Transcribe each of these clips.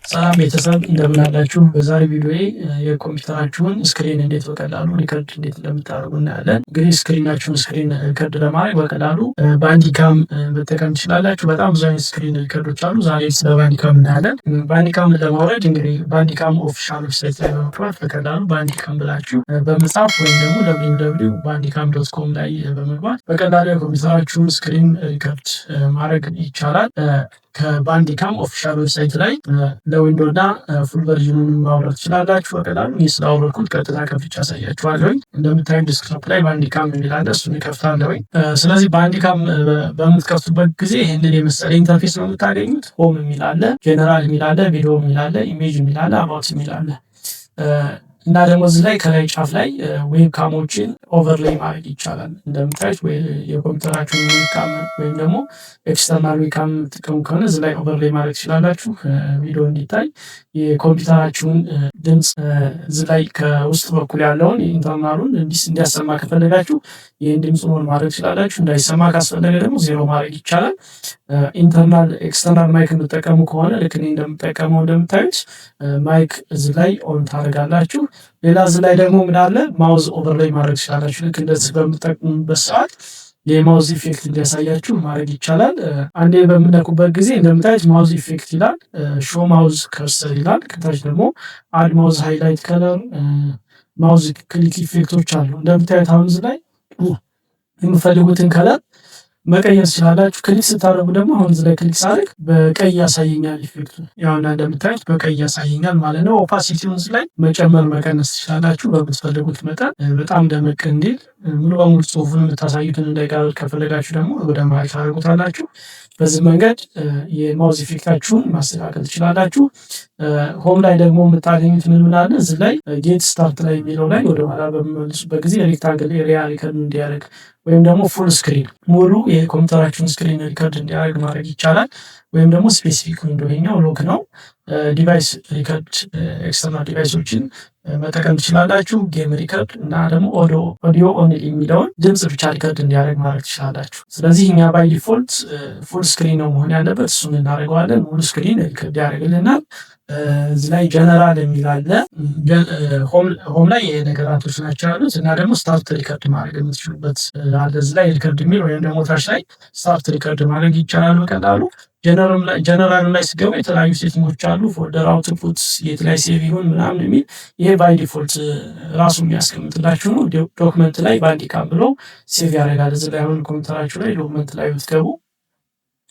ሰላም ቤተሰብ እንደምን አላችሁ? በዛሬ ቪዲዮ የኮምፒውተራችሁን ስክሪን እንዴት በቀላሉ ሪከርድ እንዴት እንደምታደርጉ እናያለን። እንግዲህ ስክሪን ሪከርድ ለማድረግ በቀላሉ ባንዲካም መጠቀም ትችላላችሁ። በጣም ብዙ አይነት ስክሪን ሪከርዶች አሉ። ዛሬ ስለ ባንዲካም እናያለን። ባንዲካም ለማውረድ እንግዲህ ባንዲካም ኦፊሻል ዌብሳይት ላይ በመግባት በቀላሉ ባንዲካም ብላችሁ በመጻፍ ወይም ደግሞ www.bandicam.com ላይ በመግባት በቀላሉ የኮምፒውተራችሁን ስክሪን ሪከርድ ማድረግ ይቻላል። ከባንዲካም ኦፊሻል ዌብሳይት ላይ ለዊንዶ እና ፉል ቨርዥኑን ማውረድ ትችላላችሁ። በቀላሉ ይህ ስላወረድኩት ቀጥታ ከፍቼ አሳያችኋለሁ። እንደምታዩ ዲስክቶፕ ላይ ባንዲካም የሚል አለ፣ እሱን እከፍታለሁ። ስለዚህ ባንዲካም በምትከፍቱበት ጊዜ ይህንን የመሰለ ኢንተርፌስ ነው የምታገኙት። ሆም የሚል አለ፣ ጄኔራል የሚል አለ፣ ቪዲዮ የሚል አለ፣ ኢሜጅ የሚል አለ፣ አባውት የሚል አለ እና ደግሞ እዚህ ላይ ከላይ ጫፍ ላይ ዌብካሞችን ኦቨርሌይ ማድረግ ይቻላል። እንደምታዩት የኮምፒውተራችሁን ዌብካም ወይም ደግሞ ኤክስተርናል ዌብካም የምትጠቀሙ ከሆነ እዚህ ላይ ኦቨርሌይ ማድረግ ትችላላችሁ። ቪዲዮ እንዲታይ የኮምፒውተራችሁን ድምፅ እዚህ ላይ ከውስጥ በኩል ያለውን ኢንተርናሉን እንዲያሰማ ከፈለጋችሁ ይህን ድምፁን ኦን ማድረግ ትችላላችሁ። እንዳይሰማ ካስፈለገ ደግሞ ዜሮ ማድረግ ይቻላል። ኢንተርናል ኤክስተርናል ማይክ የምትጠቀሙ ከሆነ ልክ እኔ እንደምጠቀመው እንደምታዩት ማይክ እዚህ ላይ ኦን ታደርጋላችሁ። ሌላ እዚህ ላይ ደግሞ ምን አለ ማውዝ ኦቨርላይ ማድረግ ትችላላችሁ። ልክ እንደዚህ በምትጠቀሙበት ሰዓት የማውዝ ኢፌክት እንዲያሳያችሁ ማድረግ ይቻላል። አንዴ በምነኩበት ጊዜ እንደምታዩት ማውዝ ኢፌክት ይላል፣ ሾ ማውዝ ከርሰር ይላል። ከታች ደግሞ አድ ማውዝ ሃይላይት ከለር፣ ማውዝ ክሊክ ኢፌክቶች አሉ። እንደምታዩት አሁን እዚህ ላይ የምፈልጉትን ከለር መቀየር ትችላላችሁ። ክሊክ ስታደርጉ ደግሞ አሁን እዚህ ላይ ክሊክ ሳደርግ በቀይ ያሳየኛል ኢፌክቱ። ያው እንደምታዩት በቀይ ያሳየኛል ማለት ነው። ኦፓሲቲውን እዚህ ላይ መጨመር መቀነስ ትችላላችሁ በምትፈልጉት መጠን። በጣም ደመቅ እንዲል ሙሉ በሙሉ ጽሁፉን የምታሳዩትን እንዳይጋርድ ከፈለጋችሁ ደግሞ ወደ መሀል ታደርጉታላችሁ። በዚህ መንገድ የማውዝ ኢፌክታችሁን ማስተካከል ትችላላችሁ። ሆም ላይ ደግሞ የምታገኙት ምን አለ እዚህ ላይ ጌት ስታርት ላይ የሚለው ላይ ወደ ኋላ በሚመልሱበት ጊዜ ሬክታንግል ኤሪያ ሪከርድ እንዲያደርግ ወይም ደግሞ ፉል ስክሪን ሙሉ የኮምፒውተራችሁን ስክሪን ሪከርድ እንዲያደርግ ማድረግ ይቻላል። ወይም ደግሞ ስፔሲፊክ ዊንዶ ይሄኛው ሎክ ነው። ዲቫይስ ሪከርድ ኤክስተርናል ዲቫይሶችን መጠቀም ትችላላችሁ። ጌም ሪከርድ እና ደግሞ ኦዲዮ ኦንሊ የሚለውን ድምጽ ብቻ ሪከርድ እንዲያደርግ ማድረግ ትችላላችሁ። ስለዚህ እኛ ባይ ዲፎልት ፉል ስክሪን ነው መሆን ያለበት፣ እሱን እናደርገዋለን። ሙሉ ስክሪን ሪከርድ ያደርግልናል። እዚህ ላይ ጀነራል የሚል አለ። ሆም ላይ ነገራቶች ናቸው ያሉት እና ደግሞ ስታርት ሪከርድ ማድረግ የምትችሉበት አለ እዚህ ላይ ሪከርድ የሚል ወይም ደግሞ ታች ላይ ስታርት ሪከርድ ማድረግ ይቻላል በቀላሉ። ጀነራል ላይ ስገቡ የተለያዩ ሴቲንጎች አሉ። ፎልደር አውትፑት የት ላይ ሴቭ ይሁን ምናምን የሚል ይሄ ባይ ዲፎልት ራሱ የሚያስቀምጥላችሁ ነው። ዶክመንት ላይ ባንዲካም ብሎ ሴቭ ያደርጋል። እዚህ ላይ አሁን ኮምፒውተራችሁ ላይ ዶክመንት ላይ ብትገቡ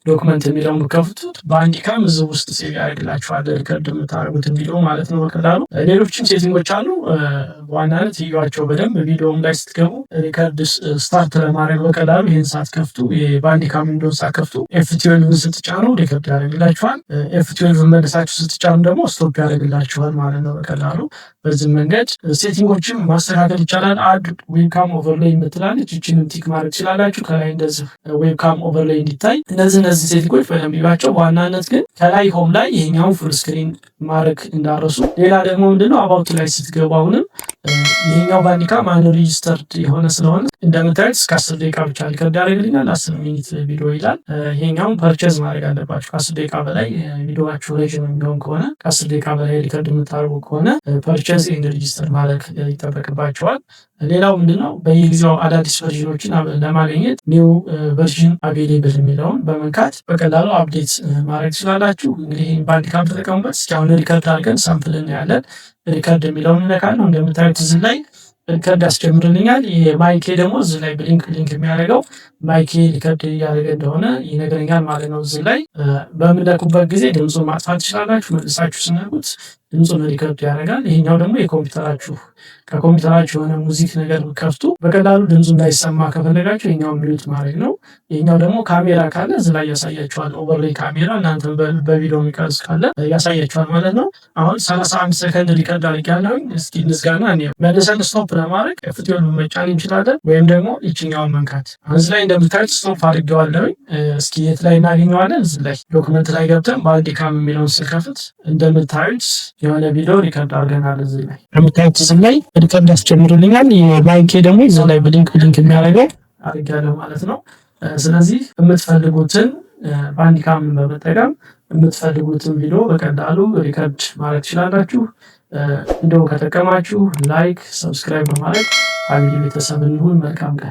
ዶክመንት የሚለውን ከፍቱት ባንዲካም እዚህ ውስጥ ሴቭ ያደርግላችኋል ሪከርድ የምታደርጉትን ቪዲዮ ማለት ነው በቀላሉ። ሌሎችም ሴቲንጎች አሉ በዋናነት ይዩዋቸው በደንብ። ቪዲዮም ላይ ስትገቡ ሪከርድ ስታርት ለማድረግ በቀላሉ ይህን ሳትከፍቱ የባንዲካም ዊንዶውን ሳትከፍቱ F12 ስትጫኑ ሪከርድ ያደርግላችኋል። F12 መልሳችሁ ስትጫኑ ደግሞ ስቶፕ ያደርግላችኋል ማለት ነው በቀላሉ። በዚህ መንገድ ሴቲንጎችን ማስተካከል ይቻላል። አድ ዌብካም ኦቨርሌይ የምትላለች እችንም ቲክ ማድረግ ትችላላችሁ። ከላይ እንደዚህ ዌብካም ኦቨርሌይ እንዲታይ እነዚህ ሴቲንጎች በደንብ ይባቸው። በዋናነት ግን ከላይ ሆም ላይ ይሄኛውን ፉል ስክሪን ማድረግ እንዳረሱ። ሌላ ደግሞ ምንድነው አባውት ላይ ስትገቡ አሁንም ይሄኛው ባንዲካም አንሪጅስተርድ የሆነ ስለሆነ እንደምታዩት እስከ 10 ደቂቃ ብቻ ሪከርድ ያደርግልኛል። 10 ሚኒት ቪዲዮ ይላል። ይሄኛውን ፐርቼዝ ማድረግ አለባችሁ። ከ10 ደቂቃ በላይ ቪዲዮአችሁ ረጅም የሚሆን ከሆነ ከ10 ደቂቃ በላይ ሪከርድ የምታደርጉ ከሆነ ፐርቼዝ ኤንድ ሪጅስተር ማድረግ ይጠበቅባቸዋል። ሌላው ምንድነው በየጊዜው አዳዲስ ቨርዥኖችን ለማግኘት ኒው ቨርዥን አቬሌብል የሚለውን በመንካት በቀላሉ አፕዴት ማድረግ ትችላላችሁ። እንግዲህ ባንዲካም ተጠቀሙበት። እስኪ አሁን ሪከርድ አድርገን ሳምፕል እናያለን። ሪከርድ የሚለውን እነካለሁ። እንደምታዩት እዚህ ላይ ሪከርድ ያስጀምርልኛል። የማይኬ ደግሞ እዚህ ላይ ብሊንክ የሚያደርገው ማይኬ ሪከርድ እያደረገ እንደሆነ ይነግረኛል ማለት ነው። እዚህ ላይ በምንለቁበት ጊዜ ድምፁን ማጥፋት ትችላላችሁ። መልሳችሁ ስነቁት ድምፁን ሪከርድ ያደርጋል። ይሄኛው ደግሞ ከኮምፒውተራችሁ የሆነ ሙዚክ ነገር ከፍቱ በቀላሉ ድምፁ እንዳይሰማ ከፈለጋችሁ ይሄኛውን ሚዩት ማድረግ ነው። ይሄኛው ደግሞ ካሜራ ካለ እዚህ ላይ ያሳያችኋል። ኦቨርሌይ ካሜራ እናንተ በቪዲዮ የሚቀርጽ ካለ ያሳያችኋል ማለት ነው። አሁን 31 ሰከንድ ሪከርድ አድርጌያለሁ። እስኪ እንዝጋና መልሰን ስቶፕ ለማድረግ F12 መጫን እንችላለን ወይም ደግሞ ይችኛውን መንካት። እዚህ ላይ እንደምታዩት ስቶፕ አድርጌዋለሁ። እስኪ የት ላይ እናገኘዋለን? እዚህ ላይ ዶክመንት ላይ ገብተን ባንዲካም የሚለውን ስከፍት እንደምታዩት የሆነ ቪዲዮ ሪከርድ አድርገናል። እዚህ ላይ እንደምታዩት እዚህ ላይ ሪከርድ ያስጀምርልኛል። የማይኬ ደግሞ እዚህ ላይ ብሊንክ የሚያደርገው አድርጌያለሁ ማለት ነው። ስለዚህ የምትፈልጉትን ባንዲካም በመጠቀም የምትፈልጉትን ቪዲዮ በቀላሉ ሪከርድ ማድረግ ትችላላችሁ። ቪዲዮ ከጠቀማችሁ ላይክ፣ ሰብስክራይብ በማድረግ ፋሚሊ ቤተሰብ እንሁን። መልካም ቀን